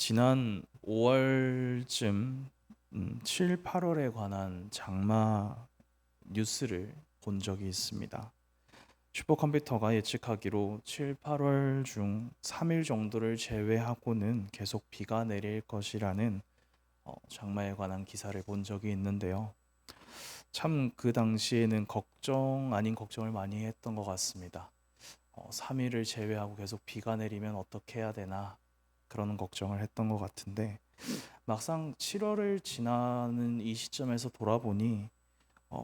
지난 5월쯤 7, 8월에 관한 장마 뉴스를 본 적이 있습니다. 슈퍼컴퓨터가 예측하기로 7, 8월 중 3일 정도를 제외하고는 계속 비가 내릴 것이라는 장마에 관한 기사를 본 적이 있는데요. 참 그 당시에는 걱정 아닌 걱정을 많이 했던 것 같습니다. 3일을 제외하고 계속 비가 내리면 어떻게 해야 되나 그런 걱정을 했던 것 같은데 막상 7월을 지나는 이 시점에서 돌아보니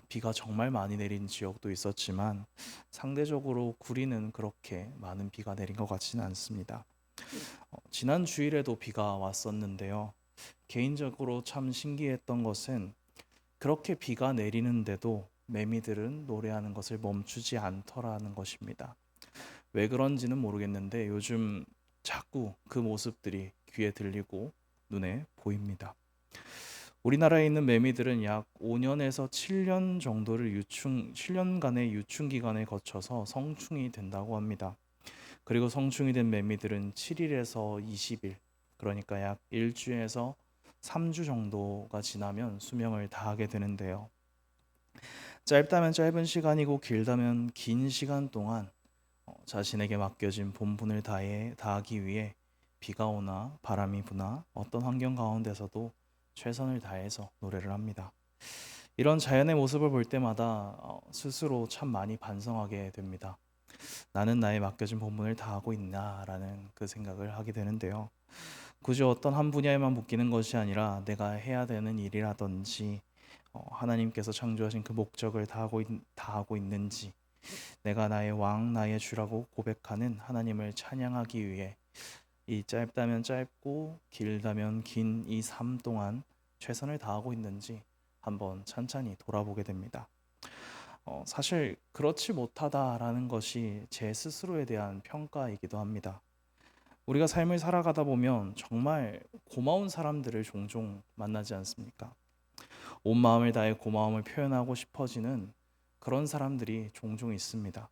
비가 정말 많이 내린 지역도 있었지만 상대적으로 구리는 그렇게 많은 비가 내린 것 같지는 않습니다. 지난 주일에도 비가 왔었는데요. 개인적으로 참 신기했던 것은 그렇게 비가 내리는데도 매미들은 노래하는 것을 멈추지 않더라는 것입니다. 왜 그런지는 모르겠는데 요즘 자꾸 그 모습들이 귀에 들리고 눈에 보입니다. 우리나라에 있는 매미들은 약 5년에서 7년 정도를 7년간의 유충 기간을 거쳐서 성충이 된다고 합니다. 그리고 성충이 된 매미들은 7일에서 20일, 그러니까 약 일주에서 3주 정도가 지나면 수명을 다하게 되는데요. 짧다면 짧은 시간이고 길다면 긴 시간 동안 자신에게 맡겨진 본분을 다하기 위해 비가 오나 바람이 부나 어떤 환경 가운데서도 최선을 다해서 노래를 합니다. 이런 자연의 모습을 볼 때마다 스스로 참 많이 반성하게 됩니다. 나는 나의 맡겨진 본분을 다하고 있나라는 그 생각을 하게 되는데요. 굳이 어떤 한 분야에만 묶이는 것이 아니라 내가 해야 되는 일이라든지 하나님께서 창조하신 그 목적을 다하고 있는지, 내가 나의 왕, 나의 주라고 고백하는 하나님을 찬양하기 위해 이 짧다면 짧고 길다면 긴 이 삶 동안 최선을 다하고 있는지 한번 찬찬히 돌아보게 됩니다. 사실 그렇지 못하다라는 것이 제 스스로에 대한 평가이기도 합니다. 우리가 삶을 살아가다 보면 정말 고마운 사람들을 종종 만나지 않습니까? 온 마음을 다해 고마움을 표현하고 싶어지는 그런 사람들이 종종 있습니다.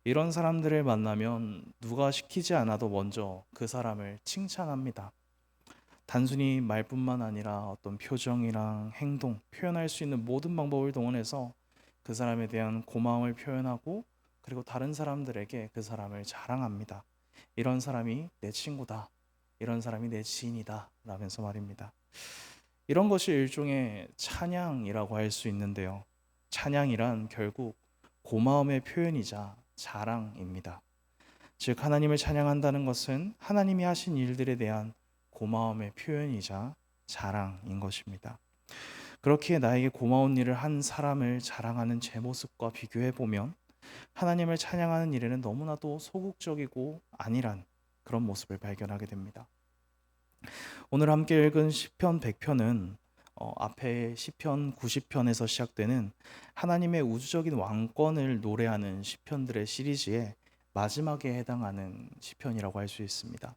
이런 사람들을 만나면 누가 시키지 않아도 먼저 그 사람을 칭찬합니다. 단순히 말뿐만 아니라 어떤 표정이랑 행동, 표현할 수 있는 모든 방법을 동원해서 그 사람에 대한 고마움을 표현하고 그리고 다른 사람들에게 그 사람을 자랑합니다. 이런 사람이 내 친구다. 이런 사람이 내 지인이다. 라면서 말입니다. 이런 것이 일종의 찬양이라고 할 수 있는데요. 찬양이란 결국 고마움의 표현이자 자랑입니다. 즉 하나님을 찬양한다는 것은 하나님이 하신 일들에 대한 고마움의 표현이자 자랑인 것입니다. 그렇기에 나에게 고마운 일을 한 사람을 자랑하는 제 모습과 비교해 보면 하나님을 찬양하는 일에는 너무나도 소극적이고 안일한 그런 모습을 발견하게 됩니다. 오늘 함께 읽은 시편 100편은 앞에 시편 90편에서 시작되는 하나님의 우주적인 왕권을 노래하는 시편들의 시리즈의 마지막에 해당하는 시편이라고 할 수 있습니다.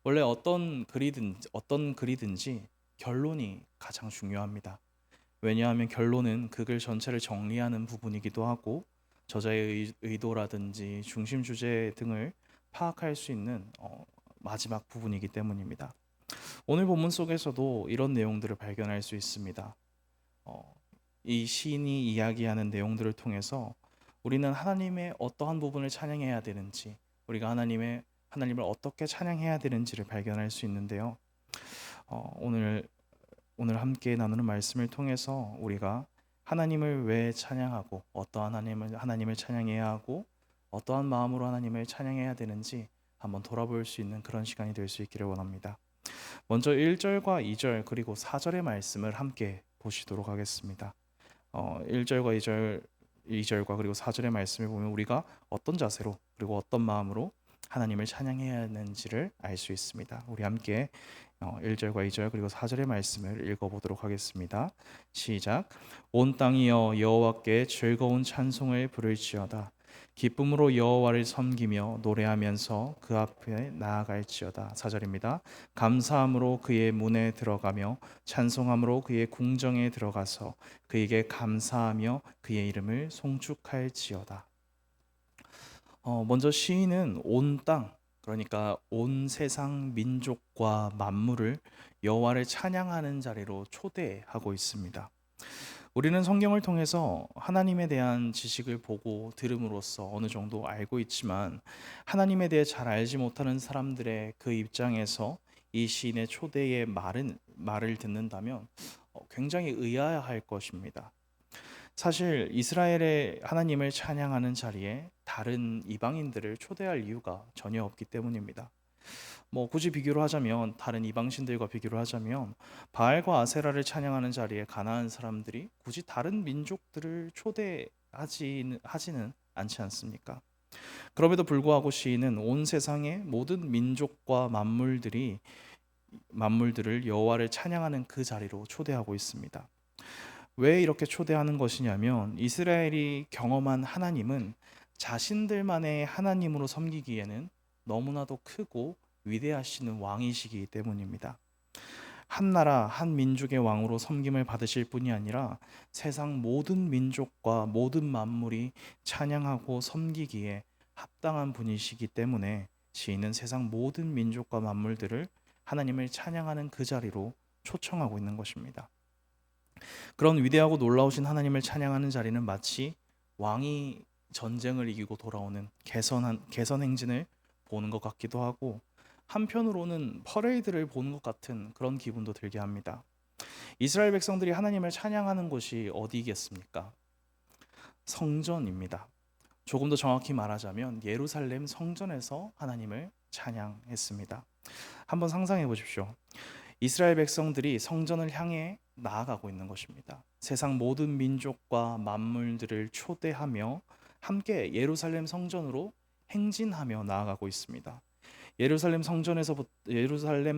원래 어떤 글이든지 결론이 가장 중요합니다. 왜냐하면 결론은 그 글 전체를 정리하는 부분이기도 하고 저자의 의도라든지 중심 주제 등을 파악할 수 있는 마지막 부분이기 때문입니다. 오늘 본문 속에서도 이런 내용들을 발견할 수 있습니다. 어, 이 시인이 이야기하는 내용들을 통해서 우리는 하나님의 어떠한 부분을 찬양해야 되는지, 우리가 하나님을 어떻게 찬양해야 되는지를 발견할 수 있는데요. 오늘 함께 나누는 말씀을 통해서 우리가 하나님을 왜 찬양하고 어떠한 하나님을 찬양해야 하고 어떠한 마음으로 하나님을 찬양해야 되는지 한번 돌아볼 수 있는 그런 시간이 될 수 있기를 원합니다. 먼저 1절과 2절 그리고 4절의 말씀을 함께 보시도록 하겠습니다. 1절과 2절과 그리고 4절의 말씀을 보면 우리가 어떤 자세로 그리고 어떤 마음으로 하나님을 찬양해야 하는지를 알 수 있습니다. 우리 함께 1절과 2절 그리고 4절의 말씀을 읽어보도록 하겠습니다. 시작. 온 땅이여 여호와께 즐거운 찬송을 부를지어다. 기쁨으로 여호와를 섬기며 노래하면서 그 앞에 나아갈지어다. 4절입니다. 감사함으로 그의 문에 들어가며 찬송함으로 그의 궁정에 들어가서 그에게 감사하며 그의 이름을 송축할지어다. 먼저 시인은 온 땅, 그러니까 온 세상 민족과 만물을 여호와를 찬양하는 자리로 초대하고 있습니다. 우리는 성경을 통해서 하나님에 대한 지식을 보고 들음으로써 어느 정도 알고 있지만 하나님에 대해 잘 알지 못하는 사람들의 그 입장에서 이 시인의 초대의 말을 듣는다면 굉장히 의아할 것입니다. 사실 이스라엘의 하나님을 찬양하는 자리에 다른 이방인들을 초대할 이유가 전혀 없기 때문입니다. 굳이 비교를 하자면 다른 이방신들과 비교를 하자면 바알과 아세라를 찬양하는 자리에 가나안 사람들이 굳이 다른 민족들을 하지는 않지 않습니까? 그럼에도 불구하고 시인은 온 세상의 모든 민족과 만물들을 여호와를 찬양하는 그 자리로 초대하고 있습니다. 왜 이렇게 초대하는 것이냐면 이스라엘이 경험한 하나님은 자신들만의 하나님으로 섬기기에는 너무나도 크고 위대하시는 왕이시기 때문입니다. 한 나라 한 민족의 왕으로 섬김을 받으실 뿐이 아니라 세상 모든 민족과 모든 만물이 찬양하고 섬기기에 합당한 분이시기 때문에 시인은 세상 모든 민족과 만물들을 하나님을 찬양하는 그 자리로 초청하고 있는 것입니다. 그런 위대하고 놀라우신 하나님을 찬양하는 자리는 마치 왕이 전쟁을 이기고 돌아오는 개선 행진을 보는 것 같기도 하고 한편으로는 퍼레이드를 보는 것 같은 그런 기분도 들게 합니다. 이스라엘 백성들이 하나님을 찬양하는 곳이 어디겠습니까? 성전입니다. 조금 더 정확히 말하자면 예루살렘 성전에서 하나님을 찬양했습니다. 한번 상상해 보십시오. 이스라엘 백성들이 성전을 향해 나아가고 있는 것입니다. 세상 모든 민족과 만물들을 초대하며 함께 예루살렘 성전으로 행진하며 나아가고 있습니다. 예루살렘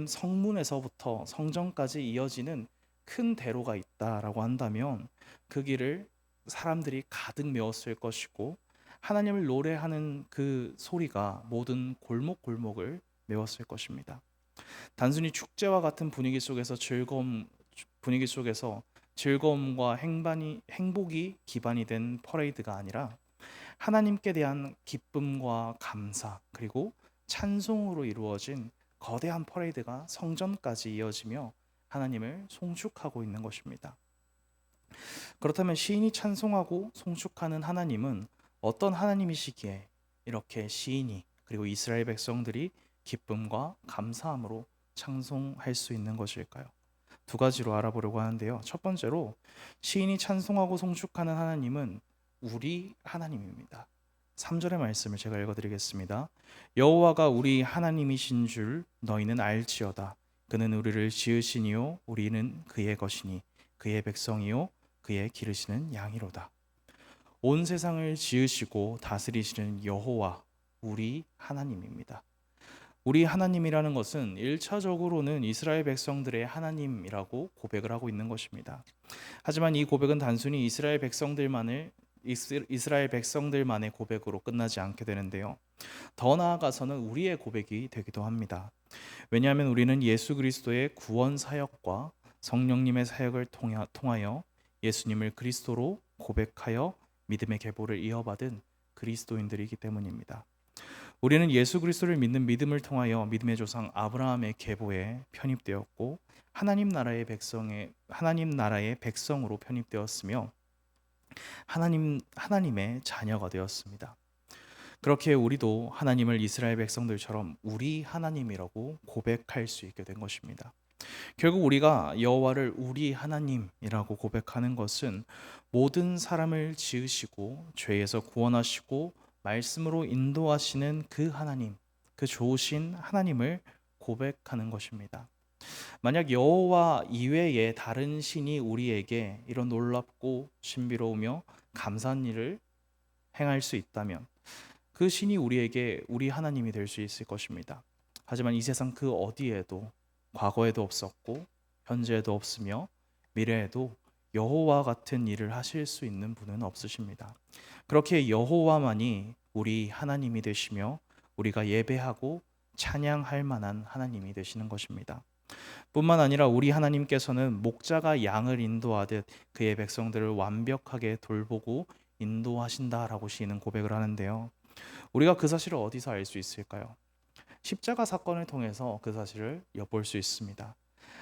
성문에서부터 성전까지 이어지는 큰 대로가 있다라고 한다면 그 길을 사람들이 가득 메웠을 것이고 하나님을 노래하는 그 소리가 모든 골목골목을 메웠을 것입니다. 단순히 축제와 같은 분위기 속에서 즐거움과 행복이 기반이 된 퍼레이드가 아니라 하나님께 대한 기쁨과 감사 그리고 찬송으로 이루어진 거대한 퍼레이드가 성전까지 이어지며 하나님을 송축하고 있는 것입니다. 그렇다면 시인이 찬송하고 송축하는 하나님은 어떤 하나님이시기에 이렇게 시인이 그리고 이스라엘 백성들이 기쁨과 감사함으로 찬송할 수 있는 것일까요? 두 가지로 알아보려고 하는데요. 첫 번째로 시인이 찬송하고 송축하는 하나님은 우리 하나님입니다. 3절의 말씀을 제가 읽어드리겠습니다. 여호와가 우리 하나님이신 줄 너희는 알지어다. 그는 우리를 지으시니요 우리는 그의 것이니 그의 백성이요 그의 기르시는 양이로다. 온 세상을 지으시고 다스리시는 여호와 우리 하나님입니다. 우리 하나님이라는 것은 1차적으로는 이스라엘 백성들의 하나님이라고 고백을 하고 있는 것입니다. 하지만 이 고백은 단순히 이스라엘 백성들만의 고백으로 끝나지 않게 되는데요. 더 나아가서는 우리의 고백이 되기도 합니다. 왜냐하면 우리는 예수 그리스도의 구원 사역과 성령님의 사역을 통하여 예수님을 그리스도로 고백하여 믿음의 계보를 이어받은 그리스도인들이기 때문입니다. 우리는 예수 그리스도를 믿는 믿음을 통하여 믿음의 조상 아브라함의 계보에 편입되었고 하나님 나라의 백성으로 편입되었으며 하나님의 자녀가 되었습니다. 그렇게 우리도 하나님을 이스라엘 백성들처럼 우리 하나님이라고 고백할 수 있게 된 것입니다. 결국 우리가 여호와를 우리 하나님이라고 고백하는 것은 모든 사람을 지으시고 죄에서 구원하시고 말씀으로 인도하시는 그 하나님, 그 좋으신 하나님을 고백하는 것입니다. 만약 여호와 이외에 다른 신이 우리에게 이런 놀랍고 신비로우며 감사한 일을 행할 수 있다면 그 신이 우리에게 우리 하나님이 될 수 있을 것입니다. 하지만 이 세상 그 어디에도 과거에도 없었고 현재에도 없으며 미래에도 여호와 같은 일을 하실 수 있는 분은 없으십니다. 그렇게 여호와만이 우리 하나님이 되시며 우리가 예배하고 찬양할 만한 하나님이 되시는 것입니다. 뿐만 아니라 우리 하나님께서는 목자가 양을 인도하듯 그의 백성들을 완벽하게 돌보고 인도하신다라고 시인은 고백을 하는데요. 우리가 그 사실을 어디서 알 수 있을까요? 십자가 사건을 통해서 그 사실을 엿볼 수 있습니다.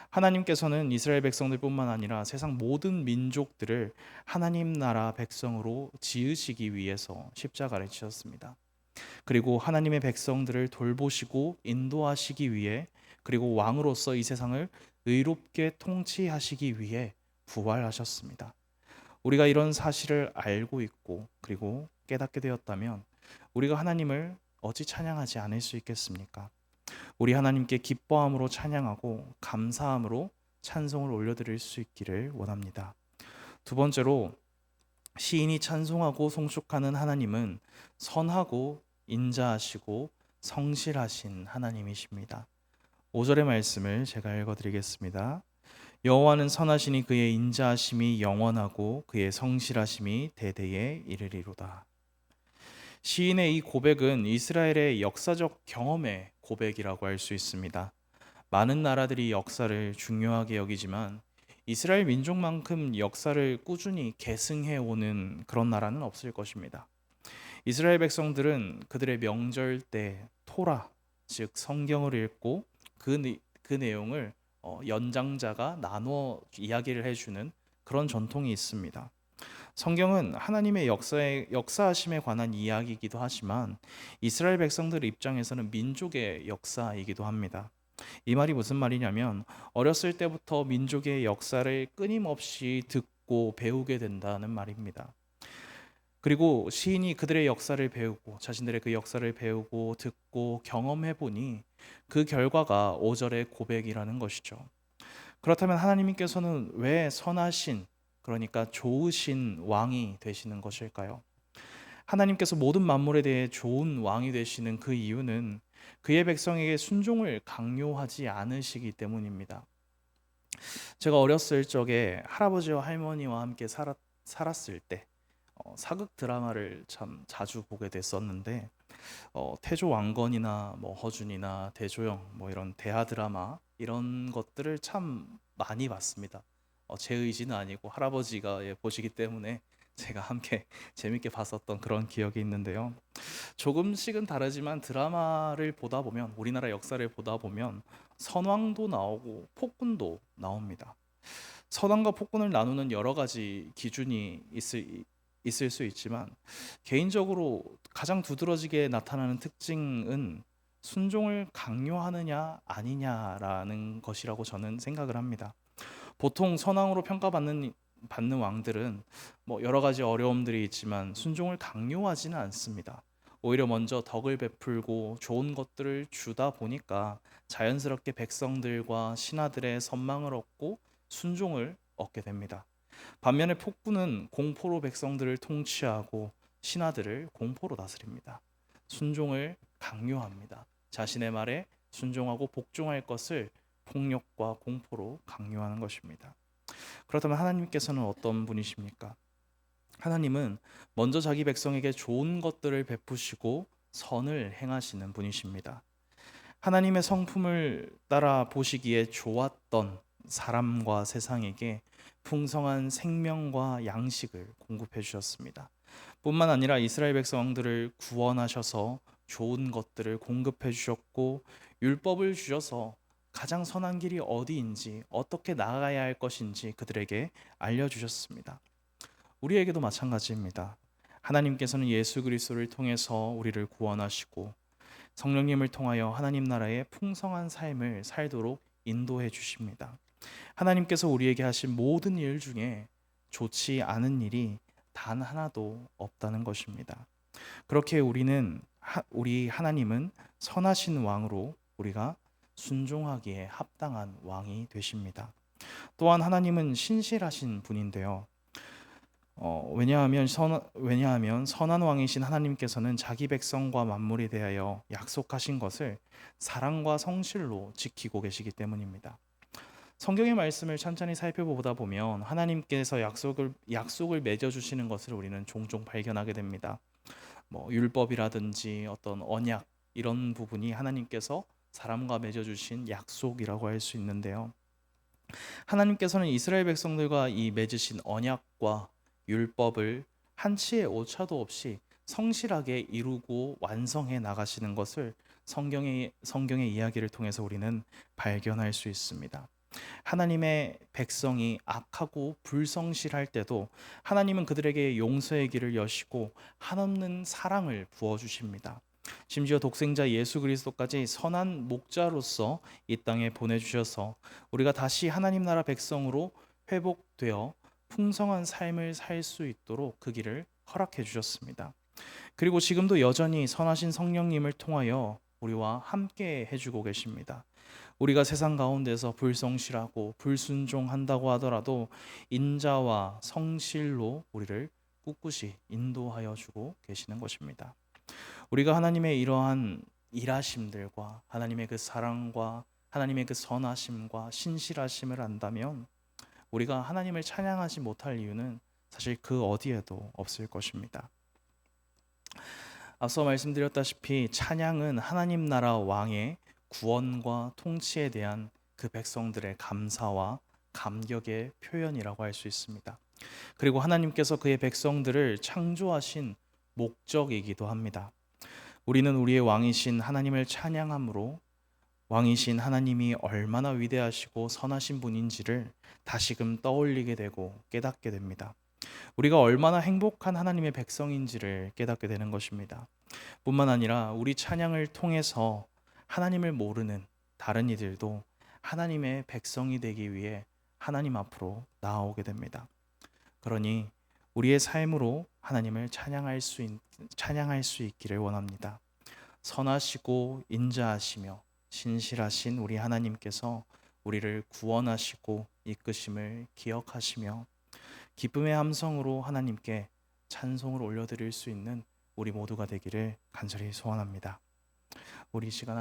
하나님께서는 이스라엘 백성들뿐만 아니라 세상 모든 민족들을 하나님 나라 백성으로 지으시기 위해서 십자가를 지셨습니다. 그리고 하나님의 백성들을 돌보시고 인도하시기 위해, 그리고 왕으로서 이 세상을 의롭게 통치하시기 위해 부활하셨습니다. 우리가 이런 사실을 알고 있고 그리고 깨닫게 되었다면 우리가 하나님을 어찌 찬양하지 않을 수 있겠습니까? 우리 하나님께 기뻐함으로 찬양하고 감사함으로 찬송을 올려드릴 수 있기를 원합니다. 두 번째로, 시인이 찬송하고 송축하는 하나님은 선하고 인자하시고 성실하신 하나님이십니다. 5절의 말씀을 제가 읽어드리겠습니다. 여호와는 선하시니 그의 인자하심이 영원하고 그의 성실하심이 대대에 이르리로다. 시인의 이 고백은 이스라엘의 역사적 경험의 고백이라고 할 수 있습니다. 많은 나라들이 역사를 중요하게 여기지만 이스라엘 민족만큼 역사를 꾸준히 계승해 오는 그런 나라는 없을 것입니다. 이스라엘 백성들은 그들의 명절 때 토라, 즉 성경을 읽고 그 내용을 연장자가 나누어 이야기를 해주는 그런 전통이 있습니다. 성경은 하나님의 역사하심에 관한 이야기이기도 하지만 이스라엘 백성들 입장에서는 민족의 역사이기도 합니다. 이 말이 무슨 말이냐면, 어렸을 때부터 민족의 역사를 끊임없이 듣고 배우게 된다는 말입니다. 그리고 시인이 그들의 역사를 배우고 자신들의 그 역사를 배우고 듣고 경험해 보니 그 결과가 5절의 고백이라는 것이죠. 그렇다면 하나님께서는 왜 선하신, 그러니까 좋으신 왕이 되시는 것일까요? 하나님께서 모든 만물에 대해 좋은 왕이 되시는 그 이유는 그의 백성에게 순종을 강요하지 않으시기 때문입니다. 제가 어렸을 적에 할아버지와 할머니와 함께 살았을 때 사극 드라마를 참 자주 보게 됐었는데, 태조 왕건이나 뭐 허준이나 대조영, 뭐 이런 대하 드라마 이런 것들을 참 많이 봤습니다. 제 의지는 아니고 할아버지가 보시기 때문에 제가 함께 재밌게 봤었던 그런 기억이 있는데요. 조금씩은 다르지만 드라마를 보다 보면, 우리나라 역사를 보다 보면 선왕도 나오고 폭군도 나옵니다. 선왕과 폭군을 나누는 여러 가지 기준이 있을 수 있지만 개인적으로 가장 두드러지게 나타나는 특징은 순종을 강요하느냐 아니냐라는 것이라고 저는 생각을 합니다. 보통 선왕으로 평가받는 왕들은 뭐 여러 가지 어려움들이 있지만 순종을 강요하지는 않습니다. 오히려 먼저 덕을 베풀고 좋은 것들을 주다 보니까 자연스럽게 백성들과 신하들의 선망을 얻고 순종을 얻게 됩니다. 반면에 폭군은 공포로 백성들을 통치하고 신하들을 공포로 다스립니다. 순종을 강요합니다. 자신의 말에 순종하고 복종할 것을 폭력과 공포로 강요하는 것입니다. 그렇다면 하나님께서는 어떤 분이십니까? 하나님은 먼저 자기 백성에게 좋은 것들을 베푸시고 선을 행하시는 분이십니다. 하나님의 성품을 따라 보시기에 좋았던 사람과 세상에게 풍성한 생명과 양식을 공급해 주셨습니다. 뿐만 아니라 이스라엘 백성들을 구원하셔서 좋은 것들을 공급해 주셨고, 율법을 주셔서 가장 선한 길이 어디인지, 어떻게 나아가야 할 것인지 그들에게 알려주셨습니다. 우리에게도 마찬가지입니다. 하나님께서는 예수 그리스도를 통해서 우리를 구원하시고 성령님을 통하여 하나님 나라의 풍성한 삶을 살도록 인도해 주십니다. 하나님께서 우리에게 하신 모든 일 중에 좋지 않은 일이 단 하나도 없다는 것입니다. 그렇게 우리 하나님은 선하신 왕으로 우리가 순종하기에 합당한 왕이 되십니다. 또한 하나님은 신실하신 분인데요. 왜냐하면 선한 왕이신 하나님께서는 자기 백성과 만물에 대하여 약속하신 것을 사랑과 성실로 지키고 계시기 때문입니다. 성경의 말씀을 천천히 살펴보다 보면 하나님께서 약속을 맺어 주시는 것을 우리는 종종 발견하게 됩니다. 뭐 율법이라든지 어떤 언약, 이런 부분이 하나님께서 사람과 맺어 주신 약속이라고 할 수 있는데요. 하나님께서는 이스라엘 백성들과 이 맺으신 언약과 율법을 한치의 오차도 없이 성실하게 이루고 완성해 나가시는 것을 성경의 이야기를 통해서 우리는 발견할 수 있습니다. 하나님의 백성이 악하고 불성실할 때도 하나님은 그들에게 용서의 길을 여시고 한없는 사랑을 부어주십니다. 심지어 독생자 예수 그리스도까지 선한 목자로서 이 땅에 보내주셔서 우리가 다시 하나님 나라 백성으로 회복되어 풍성한 삶을 살 수 있도록 그 길을 허락해 주셨습니다. 그리고 지금도 여전히 선하신 성령님을 통하여 우리와 함께 해주고 계십니다. 우리가 세상 가운데서 불성실하고 불순종한다고 하더라도 인자와 성실로 우리를 꿋꿋이 인도하여 주고 계시는 것입니다. 우리가 하나님의 이러한 일하심들과 하나님의 그 사랑과 하나님의 그 선하심과 신실하심을 안다면 우리가 하나님을 찬양하지 못할 이유는 사실 그 어디에도 없을 것입니다. 앞서 말씀드렸다시피 찬양은 하나님 나라 왕의 구원과 통치에 대한 그 백성들의 감사와 감격의 표현이라고 할 수 있습니다. 그리고 하나님께서 그의 백성들을 창조하신 목적이기도 합니다. 우리는 우리의 왕이신 하나님을 찬양함으로 왕이신 하나님이 얼마나 위대하시고 선하신 분인지를 다시금 떠올리게 되고 깨닫게 됩니다. 우리가 얼마나 행복한 하나님의 백성인지를 깨닫게 되는 것입니다. 뿐만 아니라 우리 찬양을 통해서 하나님을 모르는 다른 이들도 하나님의 백성이 되기 위해 하나님 앞으로 나아오게 됩니다. 그러니 우리의 삶으로 하나님을 찬양할 수 있기를 원합니다. 선하시고 인자하시며 신실하신 우리 하나님께서 우리를 구원하시고 이끄심을 기억하시며 기쁨의 함성으로 하나님께 찬송을 올려드릴 수 있는 우리 모두가 되기를 간절히 소원합니다. 우리 시간